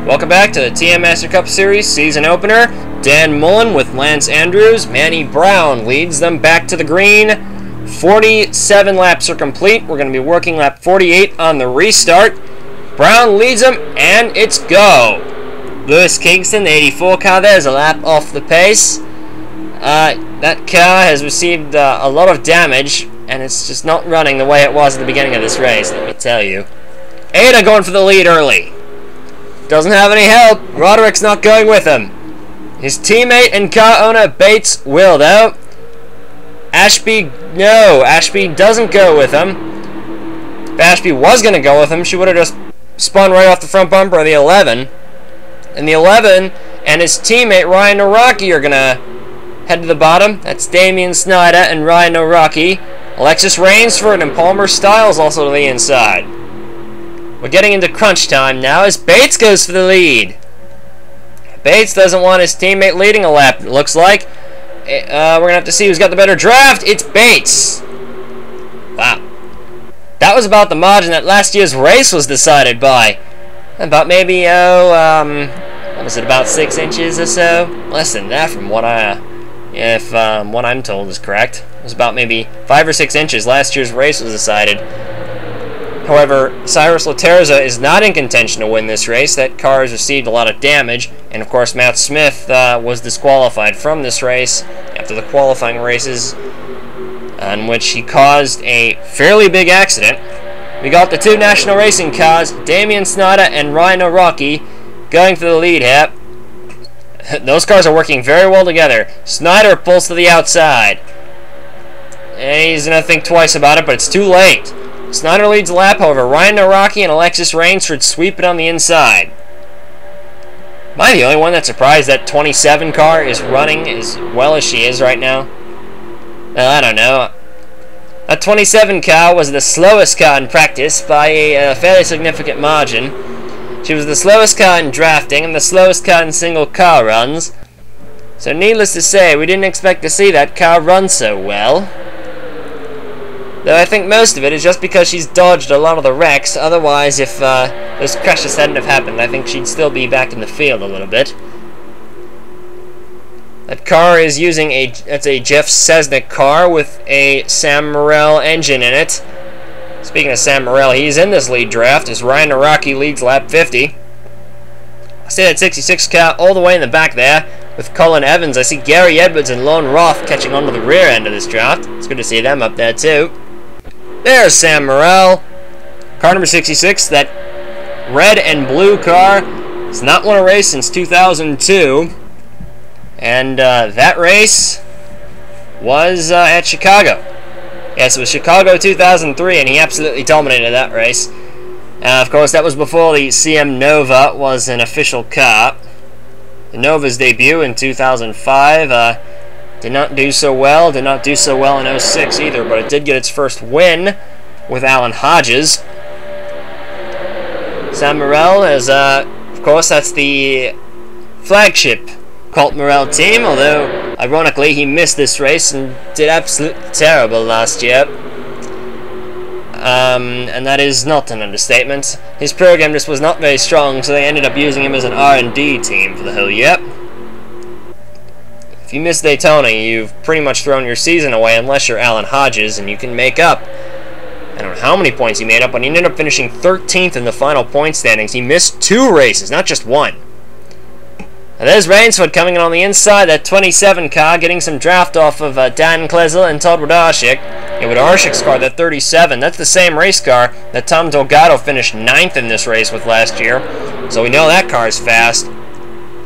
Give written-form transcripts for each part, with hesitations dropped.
Welcome back to the TM Master Cup Series season opener. Dan Mullen with Lance Andrews. Manny Brown leads them back to the green. 47 laps are complete. We're going to be working lap 48 on the restart. Brown leads them, and it's go. Lewis Kingston, the 84 car there, is a lap off the pace. That car has received a lot of damage, and it's just not running the way it was at the beginning of this race, let me tell you. Ada going for the lead early. Doesn't have any help. Roderick's not going with him. His teammate and car owner Bates will, though. Ashby doesn't go with him. If Ashby was going to go with him, she would have just spun right off the front bumper of the 11. And the 11 and his teammate Ryan Noraki are going to head to the bottom. That's Damian Snyder and Ryan Noraki. Alexis Rainsford and Palmer Styles also to the inside. We're getting into crunch time now as Bates goes for the lead. Bates doesn't want his teammate leading a lap, it looks like. We're going to have to see who's got the better draft. It's Bates. Wow. That was about the margin that last year's race was decided by. About maybe, what was it, about 6 inches or so? Less than that from what if what I'm told is correct. It was about maybe 5 or 6 inches last year's race was decided. However, Cyrus Laterza is not in contention to win this race. That car has received a lot of damage, and of course Matt Smith was disqualified from this race after the qualifying races in which he caused a fairly big accident. We got the two national racing cars, Damian Snyder and Ryan Noraki, going for the lead here. Those cars are working very well together. Snyder pulls to the outside. And he's going to think twice about it, but it's too late. Snyder leads the lap, however, Ryan Noraki and Alexis Rainsford sweep it on the inside. Am I the only one that's surprised that 27 car is running as well as she is right now? I don't know. That 27 car was the slowest car in practice by a fairly significant margin. She was the slowest car in drafting and the slowest car in single car runs. So needless to say, we didn't expect to see that car run so well. Though I think most of it is just because she's dodged a lot of the wrecks. Otherwise, if those crashes hadn't have happened, I think she'd still be back in the field a little bit. That car is using it's a Jeff Sesnick car with a Sam Morrell engine in it. Speaking of Sam Morrell, he's in this lead draft as Ryan Noraki leads lap 50. I see that 66 car all the way in the back there with Colin Evans. I see Gary Edwards and Lone Roth catching onto the rear end of this draft. It's good to see them up there too. There's Sam Morrell. Car number 66, that red and blue car. It's not won a race since 2002. And that race was at Chicago. Yes, it was Chicago 2003, and he absolutely dominated that race. Of course, that was before the CM Nova was an official car. The Nova's debut in 2005 did not do so well. Did not do so well in 06 either, but it did get its first win with Alan Hodges. Sam Morrell is, of course, that's the flagship Colt Morrell team, although, ironically, he missed this race and did absolutely terrible last year. And that is not an understatement. His program just was not very strong, so they ended up using him as an R&D team for the whole year. If you miss Daytona, you've pretty much thrown your season away unless you're Alan Hodges, and you can make up. I don't know how many points he made up, but he ended up finishing 13th in the final point standings. He missed 2 races, not just 1. And there's Rainsford coming in on the inside, that 27 car, getting some draft off of Dan Klesel and Todd Wodarczyk. And Wodarczyk's car, that 37, that's the same race car that Tom Delgado finished 9th in this race with last year. So we know that car is fast.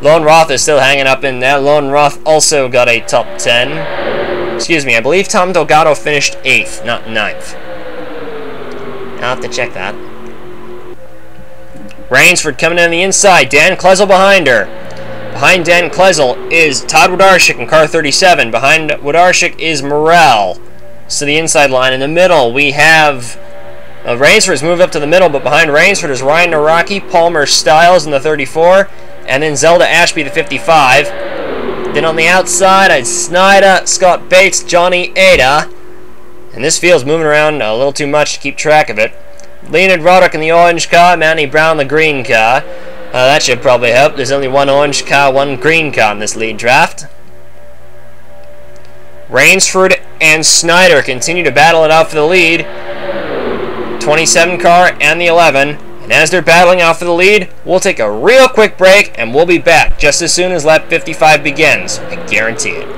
Lone Roth is still hanging up in there. Lone Roth also got a top 10. Excuse me, I believe Tom Delgado finished 8th, not 9th. I'll have to check that. Rainsford coming in on the inside. Dan Klesel behind her. Behind Dan Klesel is Todd Wodarczyk in car 37. Behind Wodarczyk is Morrell. So the inside line. In the middle, we have Rainsford's moved up to the middle, but behind Rainsford is Ryan Noraki, Palmer Styles in the 34, and then Zelda Ashby, the 55. Then on the outside, I had Snyder, Scott Bates, Johnny Ada. And this field's moving around a little too much to keep track of it. Leonard Roddick in the orange car, Manny Brown the green car. That should probably help. There's only one orange car, one green car in this lead draft. Rainsford and Snyder continue to battle it out for the lead. 27 car and the 11. And as they're battling out for the lead, we'll take a real quick break and we'll be back just as soon as lap 55 begins. I guarantee it.